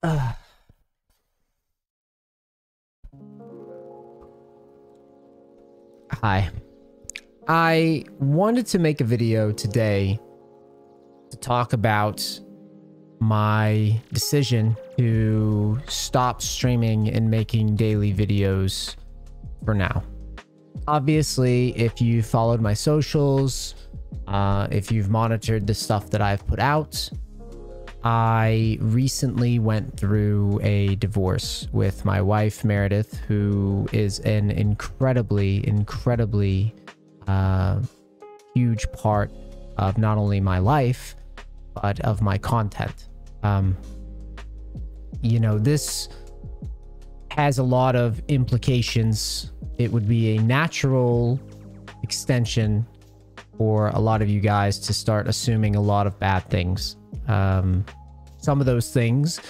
Hi. I wanted to make a video today to talk about my decision to stop streaming and making daily videos for now. Obviously, if you followed my socials, if you've monitored the stuff that I've put out, I recently went through a divorce with my wife, Meredith, who is an incredibly huge part of not only my life, but of my content. You know, this has a lot of implications. It would be a natural extension for a lot of you guys to start assuming a lot of bad things. Some of those things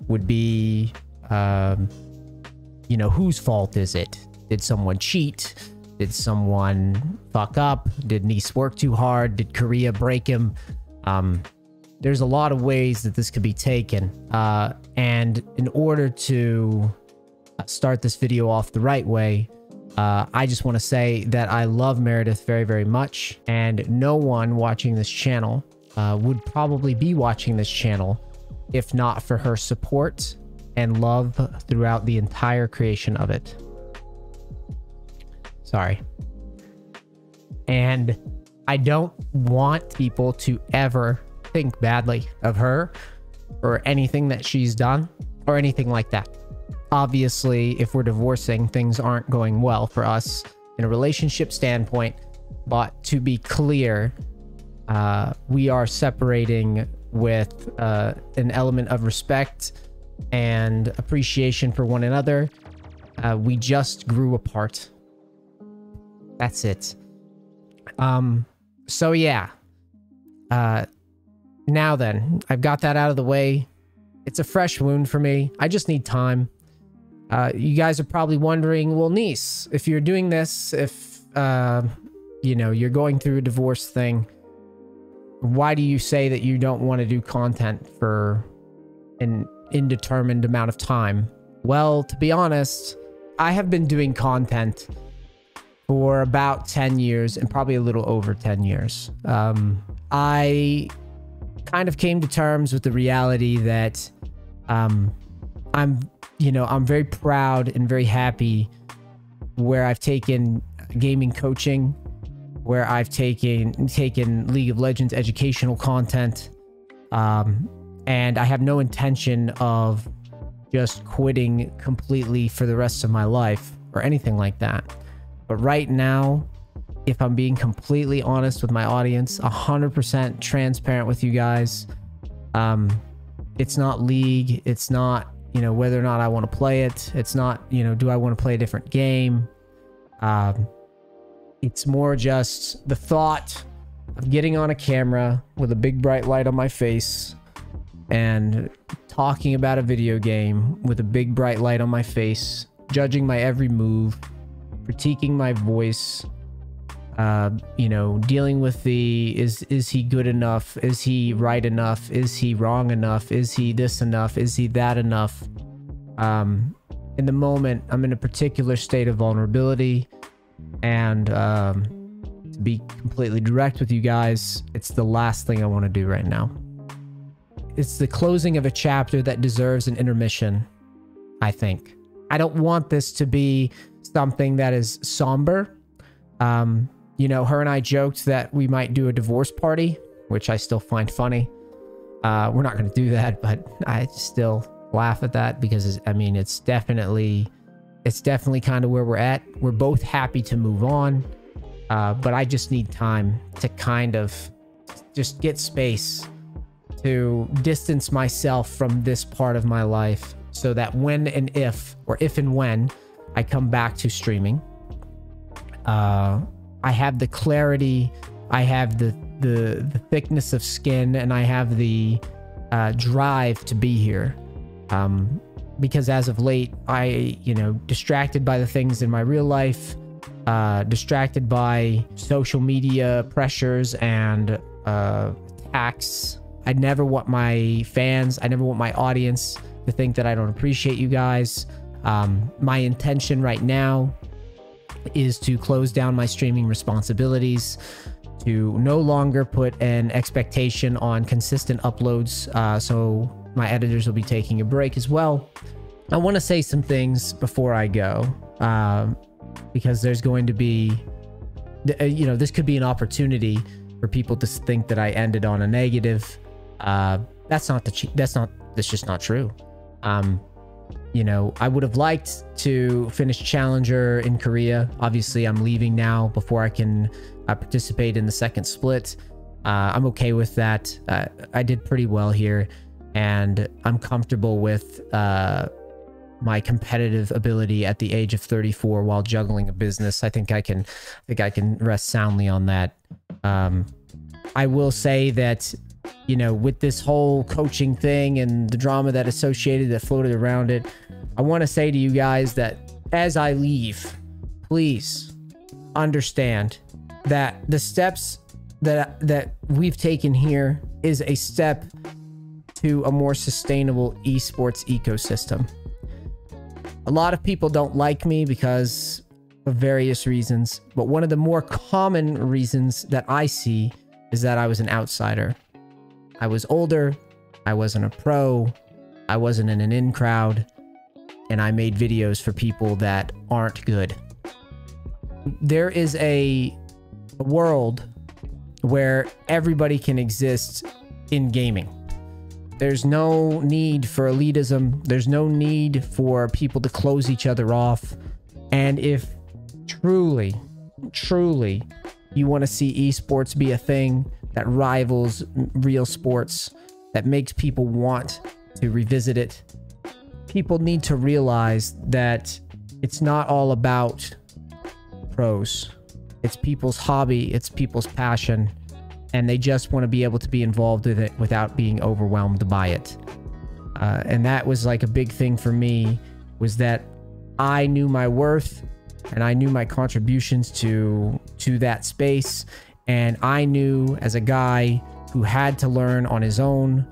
would be, you know, whose fault is it? Did someone cheat? Did someone fuck up? Did NEACE work too hard? Did Korea break him? There's a lot of ways that this could be taken. And in order to start this video off the right way, I just want to say that I love Meredith very, very much. And no one watching this channel would probably be watching this channel if not for her support and love throughout the entire creation of it. Sorry. And I don't want people to ever think badly of her or anything that she's done or anything like that. Obviously, if we're divorcing, things aren't going well for us in a relationship standpoint, but to be clear, we are separating with an element of respect and appreciation for one another. We just grew apart. That's it. So yeah. Now then, I've got that out of the way. It's a fresh wound for me. I just need time. You guys are probably wondering, well, NEACE, if you're doing this, if, you know, you're going through a divorce thing, why do you say that you don't want to do content for an indeterminate amount of time? Well, to be honest, I have been doing content for about 10 years and probably a little over 10 years. I kind of came to terms with the reality that I'm very proud and very happy where I've taken gaming coaching, where I've taken League of Legends educational content, and I have no intention of just quitting completely for the rest of my life or anything like that. But right now, if I'm being completely honest with my audience, 100% transparent with you guys, it's not League, it's not, you know, whether or not I want to play it, it's not, you know, do I want to play a different game? It's more just the thought of getting on a camera with a big bright light on my face and talking about a video game with a big bright light on my face, judging my every move, critiquing my voice, you know, dealing with the, is he good enough? Is he right enough? Is he wrong enough? Is he this enough? Is he that enough? In the moment, I'm in a particular state of vulnerability. And to be completely direct with you guys, it's the last thing I want to do right now. It's the closing of a chapter that deserves an intermission, I think. I don't want this to be something that is somber. You know, her and I joked that we might do a divorce party, which I still find funny. We're not going to do that, but I still laugh at that because, I mean, it's definitely kind of where we're at. We're both happy to move on, but I just need time to kind of just get space to distance myself from this part of my life so that when and if, or if and when I come back to streaming, I have the clarity, I have the thickness of skin, and I have the drive to be here. Because as of late, you know, distracted by the things in my real life, distracted by social media pressures and attacks. I never want my fans, I never want my audience to think that I don't appreciate you guys. My intention right now is to close down my streaming responsibilities, to no longer put an expectation on consistent uploads, so my editors will be taking a break as well. I want to say some things before I go, because there's going to be, you know, this could be an opportunity for people to think that I ended on a negative. That's just not true. You know, I would have liked to finish Challenger in Korea. Obviously, I'm leaving now before I can participate in the second split. I'm okay with that. I did pretty well here, and I'm comfortable with my competitive ability at the age of 34 while juggling a business. I think I can rest soundly on that. I will say that, you know, with this whole coaching thing and the drama that floated around it, I want to say to you guys that as I leave, please understand that the steps that we've taken here is a step to a more sustainable esports ecosystem. A lot of people don't like me because of various reasons, but one of the more common reasons that I see is that I was an outsider. I was older, I wasn't a pro, I wasn't in an in crowd, and I made videos for people that aren't good. There is a world where everybody can exist in gaming. There's no need for elitism. There's no need for people to close each other off. And if truly you want to see esports be a thing that rivals real sports, that makes people want to revisit it, people need to realize that it's not all about pros. It's people's hobby, it's people's passion, and they just want to be able to be involved with it without being overwhelmed by it. And that was like a big thing for me, was that I knew my worth and I knew my contributions to that space. And I knew, as a guy who had to learn on his own,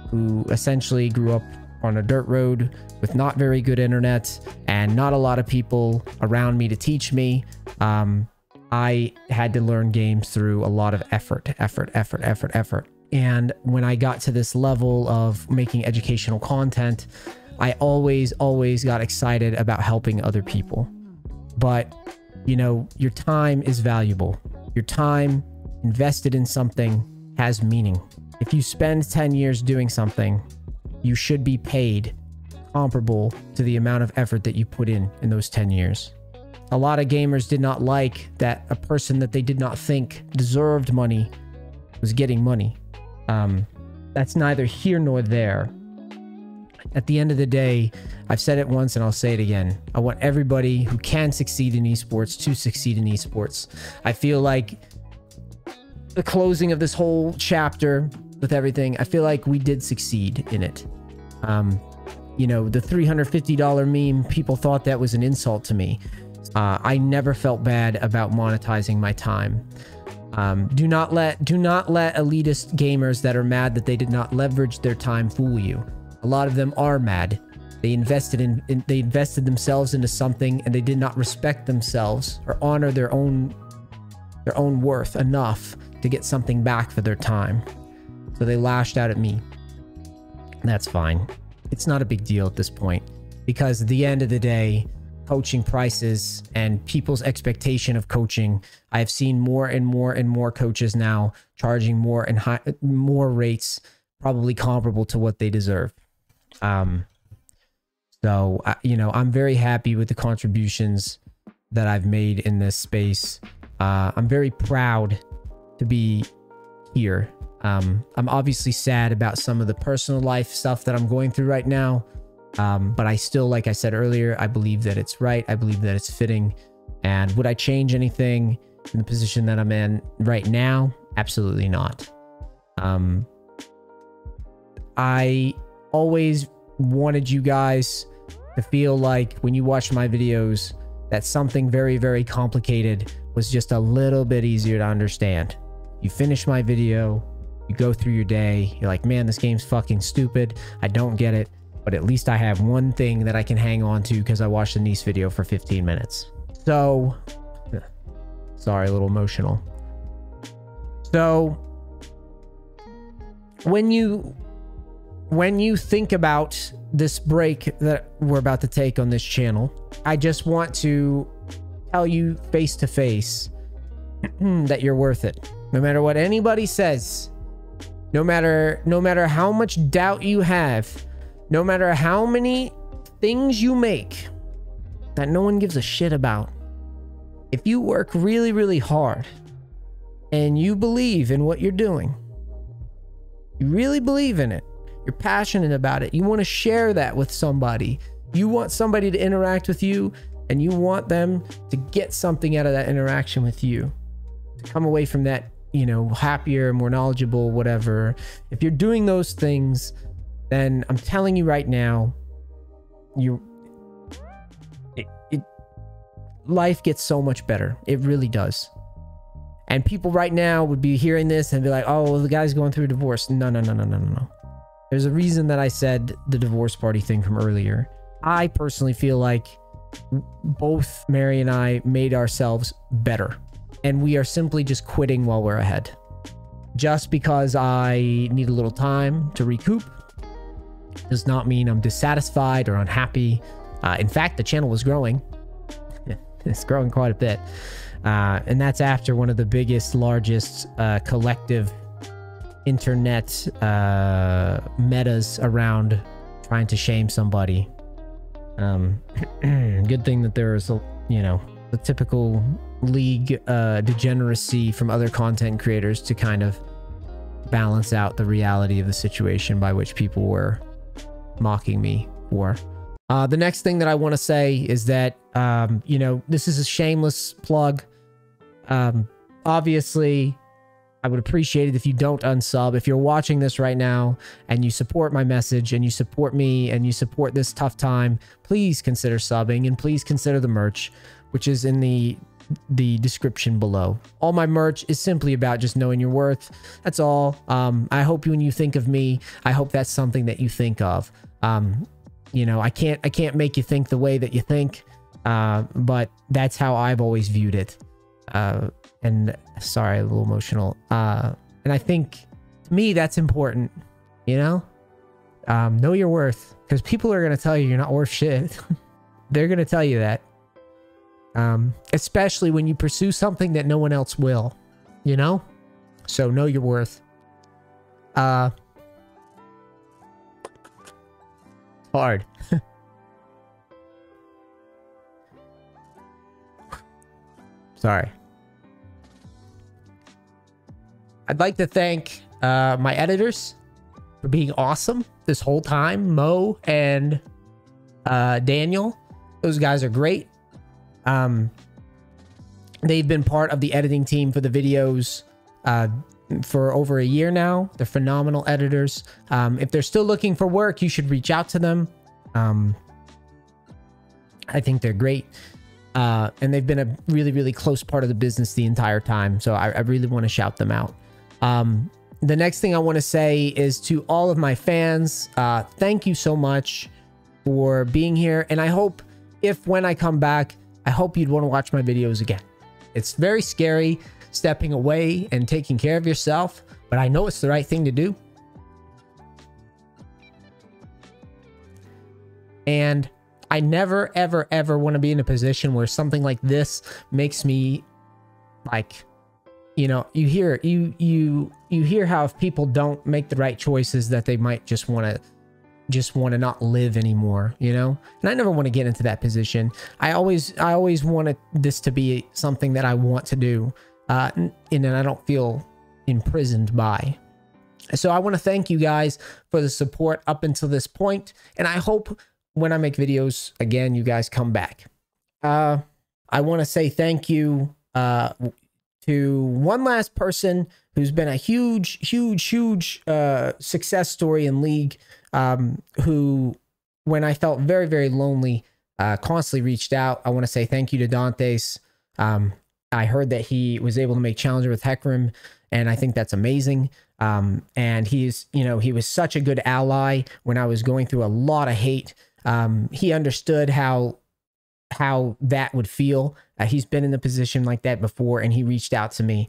who essentially grew up on a dirt road with not very good internet and not a lot of people around me to teach me, I had to learn games through a lot of effort. And when I got to this level of making educational content, I always got excited about helping other people. But, you know, your time is valuable. Your time invested in something has meaning. If you spend 10 years doing something, you should be paid comparable to the amount of effort that you put in those 10 years. A lot of gamers did not like that a person that they did not think deserved money was getting money. That's neither here nor there. At the end of the day, I've said it once and I'll say it again. I want everybody who can succeed in esports to succeed in esports. I feel like the closing of this whole chapter with everything, I feel like we did succeed in it. You know, the $350 meme, people thought that was an insult to me. I never felt bad about monetizing my time. Do not let elitist gamers that are mad that they did not leverage their time fool you. A lot of them are mad. They invested themselves into something, and they did not respect themselves or honor their own worth enough to get something back for their time. So they lashed out at me. That's fine. It's not a big deal at this point, because at the end of the day, coaching prices and people's expectation of coaching, I have seen more and more coaches now charging more and more rates, probably comparable to what they deserve. So, you know, I'm very happy with the contributions that I've made in this space. I'm very proud to be here. I'm obviously sad about some of the personal life stuff that I'm going through right now. But I still, like I said earlier, I believe that it's right. I believe that it's fitting. And would I change anything in the position that I'm in right now? Absolutely not. I always wanted you guys to feel like when you watch my videos that something very, very complicated was just a little bit easier to understand. You finish my video, you go through your day, you're like, man, this game's fucking stupid. I don't get it. but at least I have one thing that I can hang on to because I watched the NEACE video for 15 minutes. So, sorry, a little emotional. So, when you think about this break that we're about to take on this channel, I just want to tell you face to face that you're worth it. No matter what anybody says, no matter how much doubt you have, no matter how many things you make that no one gives a shit about, if you work really, really hard and you believe in what you're doing, you really believe in it, you're passionate about it, you want to share that with somebody, you want somebody to interact with you, and you want them to get something out of that interaction with you, to come away from that, you know, happier, more knowledgeable, whatever. If you're doing those things, then I'm telling you right now, life gets so much better. It really does. And people right now would be hearing this and be like, oh, well, the guy's going through a divorce. No. There's a reason that I said the divorce party thing from earlier. I personally feel like both Mary and I made ourselves better. And we are simply just quitting while we're ahead. Just because I need a little time to recoup does not mean I'm dissatisfied or unhappy. In fact, the channel was growing. It's growing quite a bit. And that's after one of the biggest, largest collective internet metas around trying to shame somebody. Good thing that there is, you know, the typical league degeneracy from other content creators to kind of balance out the reality of the situation by which people were mocking me for. The next thing that I want to say is that, you know, this is a shameless plug. Obviously, I would appreciate it if you don't unsub. If you're watching this right now and you support my message and you support me and you support this tough time, please consider subbing and please consider the merch, which is in the description below. All my merch is simply about just knowing your worth. That's all. I hope when you think of me, I hope that's something that you think of. You know, I can't make you think the way that you think, but that's how I've always viewed it. And sorry, a little emotional. And I think to me, that's important, you know? Know your worth, because people are going to tell you you're not worth shit. They're going to tell you that. Especially when you pursue something that no one else will, you know? So know your worth. Hard. Sorry. I'd like to thank my editors for being awesome this whole time. Mo and Daniel. Those guys are great. They've been part of the editing team for the videos for over a year now. They're phenomenal editors. If they're still looking for work, you should reach out to them. I think they're great. And they've been a really, really close part of the business the entire time. So I really want to shout them out. The next thing I want to say is to all of my fans, thank you so much for being here. And I hope when I come back, I hope you'd want to watch my videos again. It's very scary stepping away and taking care of yourself, but I know it's the right thing to do. And I never, ever, ever want to be in a position where something like this makes me like, you know, you hear how if people don't make the right choices that they might just want to not live anymore, you know? And I never want to get into that position. I always wanted this to be something that I want to do, and I don't feel imprisoned by. So I want to thank you guys for the support up until this point, and I hope when I make videos again, you guys come back. I want to say thank you to one last person who's been a huge success story in League, who, when I felt very, very lonely, constantly reached out. I want to say thank you to Dantes. I heard that he was able to make Challenger with Hecarim, and I think that's amazing. And he's, you know, he was such a good ally when I was going through a lot of hate. He understood how that would feel. He's been in a position like that before, and he reached out to me.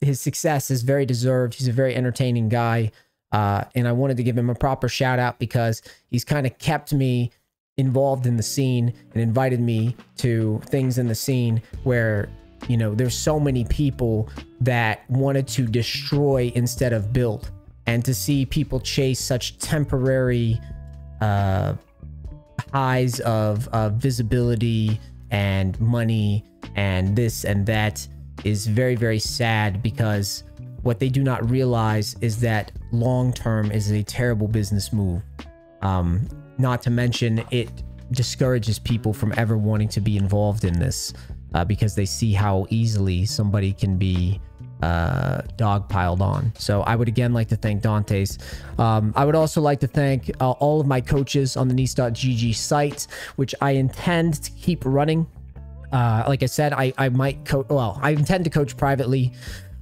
His success is very deserved. He's a very entertaining guy. And I wanted to give him a proper shout out because he's kind of kept me involved in the scene and invited me to things in the scene where, you know, there's so many people that wanted to destroy instead of build. And to see people chase such temporary highs of visibility and money and this and that is very, very sad, because what they do not realize is that long-term is a terrible business move. Not to mention, it discourages people from ever wanting to be involved in this because they see how easily somebody can be dogpiled on. So I would again like to thank Dante's. I would also like to thank all of my coaches on the NEACE.gg site, which I intend to keep running. Like I said, I might coach. Well, I intend to coach privately.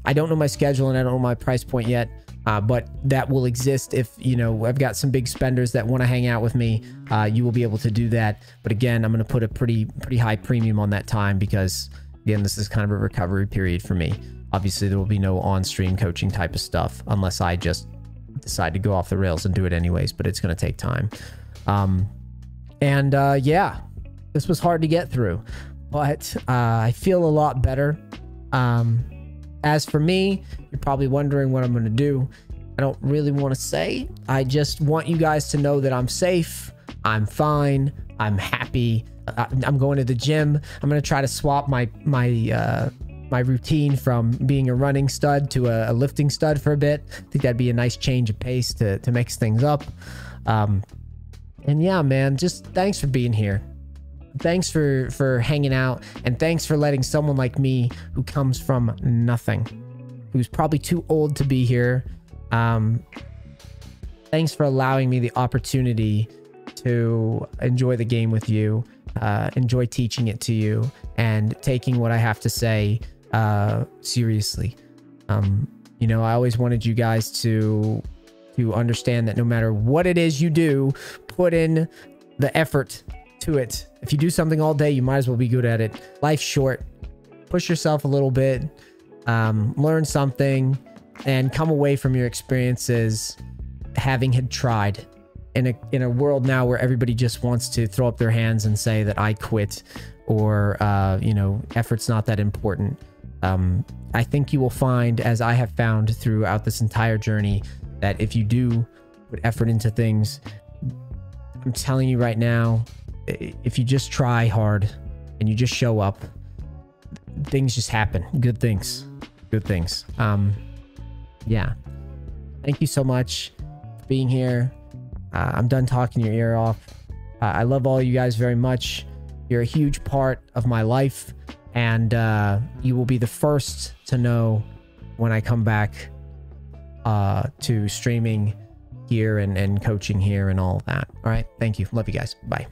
I don't know my schedule and I don't know my price point yet, but that will exist if, you know, I've got some big spenders that want to hang out with me. You will be able to do that. But again, I'm going to put a pretty high premium on that time because, again, this is kind of a recovery period for me. Obviously, there will be no on-stream coaching type of stuff unless I just decide to go off the rails and do it anyways, but it's going to take time. Yeah, this was hard to get through, but I feel a lot better. As for me, you're probably wondering what I'm going to do. I don't really want to say. I just want you guys to know that I'm safe. I'm fine. I'm happy. I'm going to the gym. I'm going to try to swap my routine from being a running stud to a lifting stud for a bit. I think that'd be a nice change of pace to mix things up. And yeah, man, just thanks for being here. Thanks for hanging out, and thanks for letting someone like me, who comes from nothing, who's probably too old to be here, thanks for allowing me the opportunity to enjoy the game with you, enjoy teaching it to you, and taking what I have to say seriously. You know, I always wanted you guys to understand that no matter what it is you do, put in the effort to it. If you do something all day, you might as well be good at it. Life's short. Push yourself a little bit, learn something, and come away from your experiences having had tried. In a world now where everybody just wants to throw up their hands and say that I quit, or you know, effort's not that important. I think you will find, as I have found throughout this entire journey, that if you do put effort into things, I'm telling you right now, if you just try hard and you just show up, things just happen. Good things. Yeah. Thank you so much for being here. I'm done talking your ear off. I love all you guys very much. You're a huge part of my life, and you will be the first to know when I come back to streaming here and coaching here and all that. All right. Thank you. Love you guys. Bye.